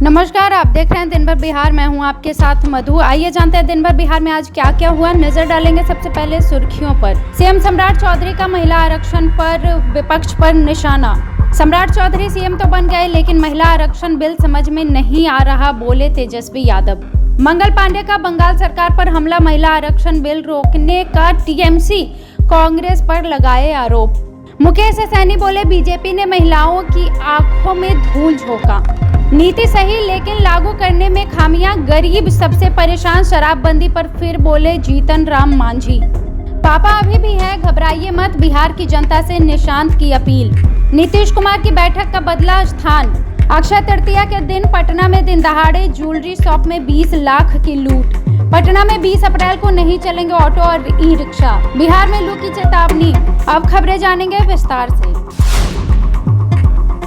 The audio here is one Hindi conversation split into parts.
नमस्कार, आप देख रहे हैं दिन भर बिहार। मैं हूं आपके साथ मधु। आइए जानते हैं दिन भर बिहार में आज क्या क्या हुआ। नजर डालेंगे सबसे पहले सुर्खियों पर। सीएम सम्राट चौधरी का महिला आरक्षण पर विपक्ष पर निशाना। सम्राट चौधरी सीएम तो बन गए, लेकिन महिला आरक्षण बिल समझ में नहीं आ रहा, बोले तेजस्वी यादव। मंगल पांडे का बंगाल सरकार पर हमला। महिला आरक्षण बिल रोकने का टीएमसी कांग्रेस पर लगाए आरोप। मुकेश सहनी बोले बीजेपी ने महिलाओं की आंखों में धूल झोंका। नीति सही लेकिन लागू करने में खामियां, गरीब सबसे परेशान। शराबबंदी पर फिर बोले जीतन राम मांझी। पापा अभी भी है, घबराइए मत, बिहार की जनता से निशांत की अपील। नीतीश कुमार की बैठक का बदला स्थान। अक्षय तृतीया के दिन पटना में दिन दहाड़े ज्वेलरी शॉप में 20 लाख की लूट। पटना में 20 अप्रैल को नहीं चलेंगे ऑटो और ई रिक्शा। बिहार में लू की चेतावनी। अब खबरें जानेंगे विस्तार से।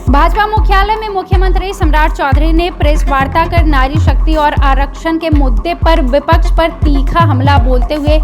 भाजपा मुख्यालय में मुख्यमंत्री सम्राट चौधरी ने प्रेस वार्ता कर नारी शक्ति और आरक्षण के मुद्दे पर विपक्ष पर तीखा हमला बोलते हुए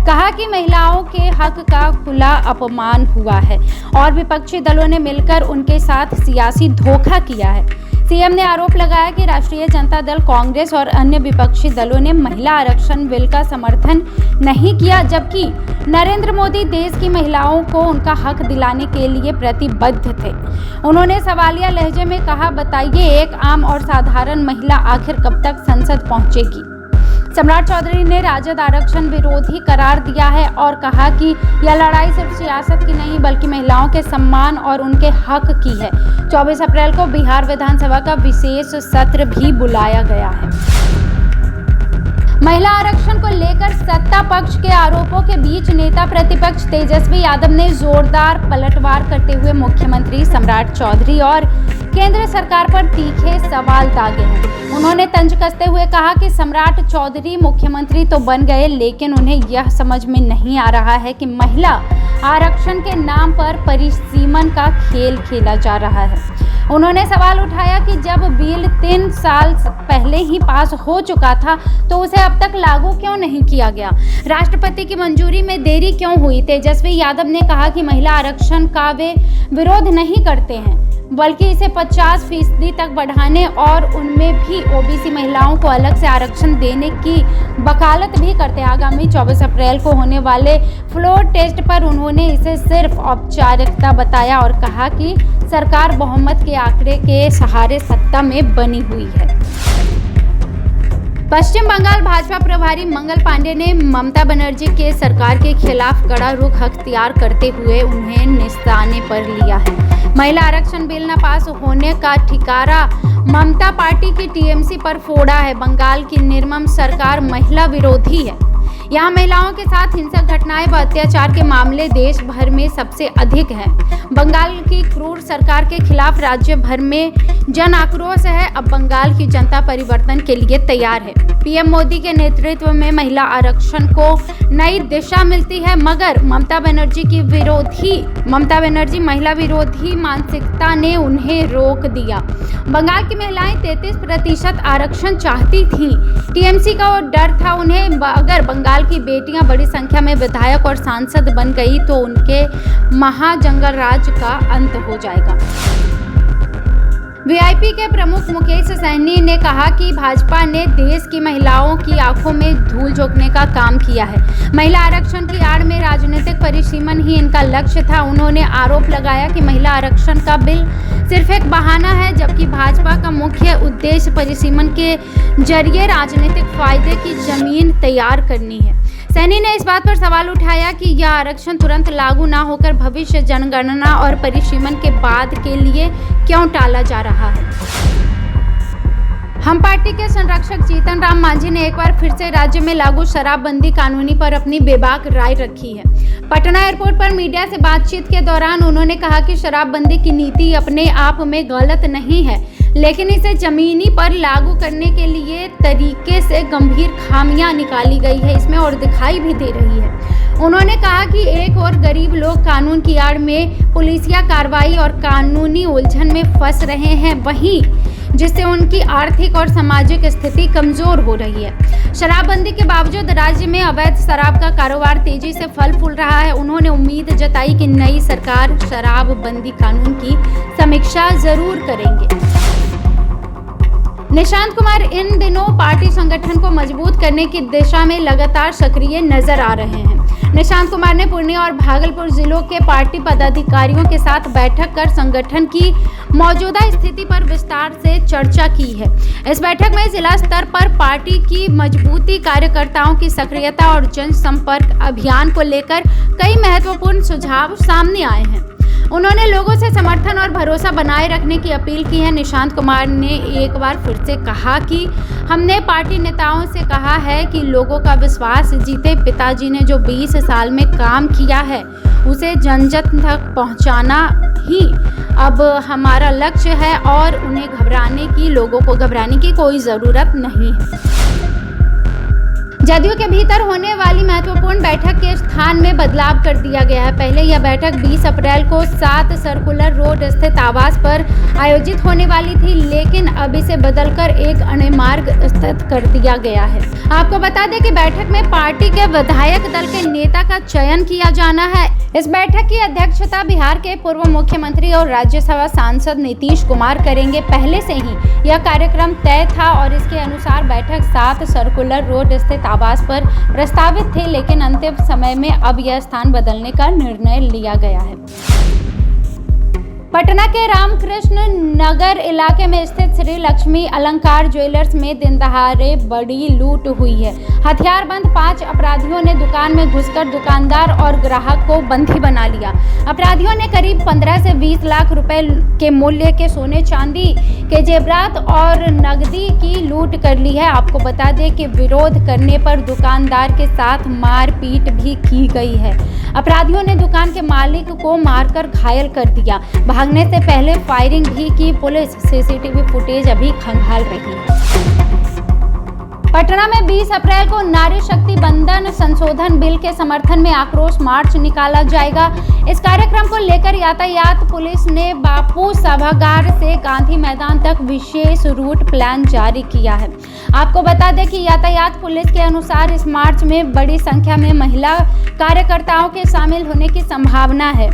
कहा कि महिलाओं के हक का खुला अपमान हुआ है और विपक्षी दलों ने मिलकर उनके साथ सियासी धोखा किया है। सीएम ने आरोप लगाया कि राष्ट्रीय जनता दल, कांग्रेस और अन्य विपक्षी दलों ने महिला आरक्षण बिल का समर्थन नहीं किया, जबकि नरेंद्र मोदी देश की महिलाओं को उनका हक दिलाने के लिए प्रतिबद्ध थे। उन्होंने सवालिया लहजे में कहा, बताइए एक आम और साधारण महिला आखिर कब तक संसद पहुंचेगी। सम्राट चौधरी ने राजद आरक्षण विरोधी करार दिया है और कहा कि यह लड़ाई सिर्फ सियासत की नहीं बल्कि महिलाओं के सम्मान और उनके हक की है। 24 अप्रैल को बिहार विधानसभा का विशेष सत्र भी बुलाया गया है। महिला आरक्षण को लेकर सत्ता पक्ष के आरोपों के बीच नेता प्रतिपक्ष तेजस्वी यादव ने जोरदार पलटवार करते हुए मुख्यमंत्री सम्राट चौधरी और केंद्र सरकार पर तीखे सवाल दागे हैं। उन्होंने तंज कसते हुए कहा कि सम्राट चौधरी मुख्यमंत्री तो बन गए, लेकिन उन्हें यह समझ में नहीं आ रहा है कि महिला आरक्षण के नाम पर परिसीमन का खेल खेला जा रहा है। उन्होंने सवाल उठाया कि जब बिल 3 साल पहले ही पास हो चुका था तो उसे अब तक लागू क्यों नहीं किया गया, राष्ट्रपति की मंजूरी में देरी क्यों हुई। तेजस्वी यादव ने कहा कि महिला आरक्षण का वे विरोध नहीं करते हैं, बल्कि इसे 50% तक बढ़ाने और उनमें भी ओबीसी महिलाओं को अलग से आरक्षण देने की वकालत भी करते हैं। आगामी 24 अप्रैल को होने वाले फ्लोर टेस्ट पर उन्होंने इसे सिर्फ औपचारिकता बताया और कहा कि सरकार बहुमत के आंकड़े के सहारे सत्ता में बनी हुई है। पश्चिम बंगाल भाजपा प्रभारी मंगल पांडे ने ममता बनर्जी के सरकार के खिलाफ कड़ा रुख अख्तियार करते हुए उन्हें निशाने पर लिया है। महिला आरक्षण बिल न पास होने का ठिकारा ममता पार्टी की टीएमसी पर फोड़ा है। बंगाल की निर्मम सरकार महिला विरोधी है। यहाँ महिलाओं के साथ हिंसक घटनाएं व अत्याचार के मामले देश भर में सबसे अधिक हैं। बंगाल की क्रूर सरकार के खिलाफ राज्य भर में जन आक्रोश है। अब बंगाल की जनता परिवर्तन के लिए तैयार है। पीएम मोदी के नेतृत्व में महिला आरक्षण को नई दिशा मिलती है, मगर ममता बनर्जी महिला विरोधी मानसिकता ने उन्हें रोक दिया। बंगाल की महिलाएं 33% आरक्षण चाहती थीं। टीएमसी का डर था उन्हें, अगर बंगाल की बेटियां बड़ी संख्या में विधायक और सांसद बन गई तो उनके महाजंगल राज का अंत हो जाएगा। वीआईपी के प्रमुख मुकेश सहनी ने कहा कि भाजपा ने देश की महिलाओं की आंखों में धूल झोंकने का काम किया है। महिला आरक्षण की आड़ में राजनीतिक परिसीमन ही इनका लक्ष्य था। उन्होंने आरोप लगाया कि महिला आरक्षण का बिल सिर्फ एक बहाना है, जबकि भाजपा का मुख्य उद्देश्य परिसीमन के जरिए राजनीतिक फायदे की जमीन तैयार करनी है। सैनी ने इस बात पर सवाल उठाया कि यह आरक्षण तुरंत लागू न होकर भविष्य जनगणना और परिसीमन के बाद के लिए क्यों टाला जा रहा है। हम पार्टी के संरक्षक जीतन राम मांझी ने एक बार फिर से राज्य में लागू शराबबंदी कानूनी पर अपनी बेबाक राय रखी है। पटना एयरपोर्ट पर मीडिया से बातचीत के दौरान उन्होंने कहा कि शराबबंदी की नीति अपने आप में गलत नहीं है, लेकिन इसे जमीनी पर लागू करने के लिए तरीके से गंभीर खामियां निकाली गई है, इसमें और दिखाई भी दे रही है। उन्होंने कहा कि एक और गरीब लोग कानून की आड़ में पुलिसिया कार्रवाई और कानूनी उलझन में फंस रहे हैं, वहीं जिससे उनकी आर्थिक और सामाजिक स्थिति कमजोर हो रही है। शराबबंदी के बावजूद राज्य में अवैध शराब का कारोबार तेजी से फल फूल रहा है। उन्होंने उम्मीद जताई कि नई सरकार शराबबंदी कानून की समीक्षा जरूर करेंगे। निशांत कुमार इन दिनों पार्टी संगठन को मजबूत करने की दिशा में लगातार सक्रिय नजर आ रहे हैं। निशांत कुमार ने पूर्णिया और भागलपुर जिलों के पार्टी पदाधिकारियों के साथ बैठक कर संगठन की मौजूदा स्थिति पर विस्तार से चर्चा की है। इस बैठक में जिला स्तर पर पार्टी की मजबूती, कार्यकर्ताओं की सक्रियता और जनसंपर्क अभियान को लेकर कई महत्वपूर्ण सुझाव सामने आए हैं। उन्होंने लोगों से समर्थन और भरोसा बनाए रखने की अपील की है। निशांत कुमार ने एक बार फिर से कहा कि हमने पार्टी नेताओं से कहा है कि लोगों का विश्वास जीते। पिताजी ने जो 20 साल में काम किया है उसे जन जन तक पहुंचाना ही अब हमारा लक्ष्य है और उन्हें लोगों को घबराने की कोई ज़रूरत नहीं है। जदयू के भीतर होने वाली महत्वपूर्ण बैठक के स्थान में बदलाव कर दिया गया है। पहले यह बैठक 20 अप्रैल को 7 सर्कुलर रोड स्थित आवास पर आयोजित होने वाली थी, लेकिन अब इसे बदलकर एक अन्य मार्ग स्थित कर दिया गया है। आपको बता दें कि बैठक में पार्टी के विधायक दल के नेता का चयन किया जाना है। इस बैठक की अध्यक्षता बिहार के पूर्व मुख्यमंत्री और राज्यसभा सांसद नीतीश कुमार करेंगे। पहले से ही यह कार्यक्रम तय था और इसके अनुसार बैठक 7 सर्कुलर रोड स्थित आवास पर प्रस्तावित थे, लेकिन अंतिम समय में अब यह स्थान बदलने का निर्णय लिया गया है। पटना के रामकृष्ण नगर इलाके में स्थित श्री लक्ष्मी अलंकार ज्वेलर्स में दिन दहाड़े बड़ी लूट हुई है। हथियारबंद 5 अपराधियों ने दुकान में घुसकर दुकानदार और ग्राहक को बंदी बना लिया। अपराधियों ने करीब 15 से 20 लाख रुपए के मूल्य के सोने चांदी के जेवरात और नकदी की लूट कर ली है। आपको बता दें कि विरोध करने पर दुकानदार के साथ मारपीट भी की गई है। अपराधियों ने दुकान के मालिक को मारकर घायल कर दिया। भागने से पहले फायरिंग भी की। पुलिस सीसीटीवी फुटेज अभी खंगाल रही है। पटना में 20 अप्रैल को नारी शक्ति बंधन संशोधन बिल के समर्थन में आक्रोश मार्च निकाला जाएगा। इस कार्यक्रम को लेकर यातायात पुलिस ने बापू सभागार से गांधी मैदान तक विशेष रूट प्लान जारी किया है। आपको बता दें कि यातायात पुलिस के अनुसार इस मार्च में बड़ी संख्या में महिला कार्यकर्ताओं के शामिल होने की संभावना है।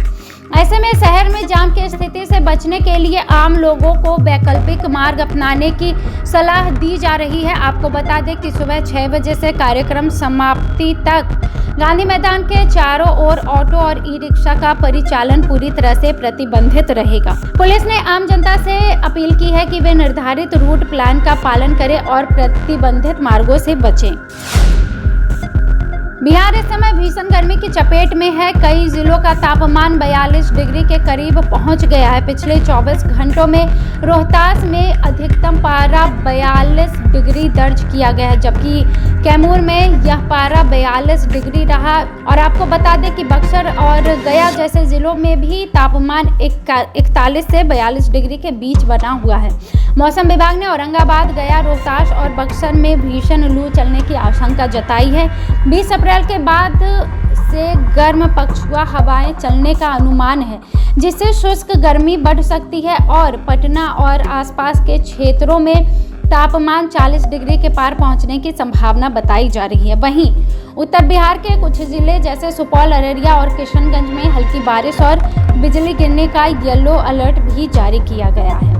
ऐसे में शहर में जाम की स्थिति से बचने के लिए आम लोगों को वैकल्पिक मार्ग अपनाने की सलाह दी जा रही है। आपको बता दें कि सुबह 6 बजे से कार्यक्रम समाप्ति तक गांधी मैदान के चारों ओर ऑटो और ई रिक्शा का परिचालन पूरी तरह से प्रतिबंधित रहेगा। पुलिस ने आम जनता से अपील की है कि वे निर्धारित रूट प्लान का पालन करें और प्रतिबंधित मार्गों से बचें। बिहार इस समय भीषण गर्मी की चपेट में है। कई जिलों का तापमान 42 डिग्री के करीब पहुंच गया है। पिछले 24 घंटों में रोहतास में अधिकतम पारा 42 डिग्री दर्ज किया गया है, जबकि कैमूर में यह पारा 42 डिग्री रहा। और आपको बता दें कि बक्सर और गया जैसे जिलों में भी तापमान 41 से 42 डिग्री के बीच बना हुआ है। मौसम विभाग ने औरंगाबाद, गया, रोहतास और बक्सर में भीषण लू चलने की आशंका जताई है। 20 अप्रैल के बाद से गर्म पछुआ हवाएं चलने का अनुमान है, जिससे शुष्क गर्मी बढ़ सकती है और पटना और आसपास के क्षेत्रों में तापमान 40 डिग्री के पार पहुंचने की संभावना बताई जा रही है। वहीं उत्तर बिहार के कुछ जिले जैसे सुपौल, अररिया और किशनगंज में हल्की बारिश और बिजली गिरने का येलो अलर्ट भी जारी किया गया है।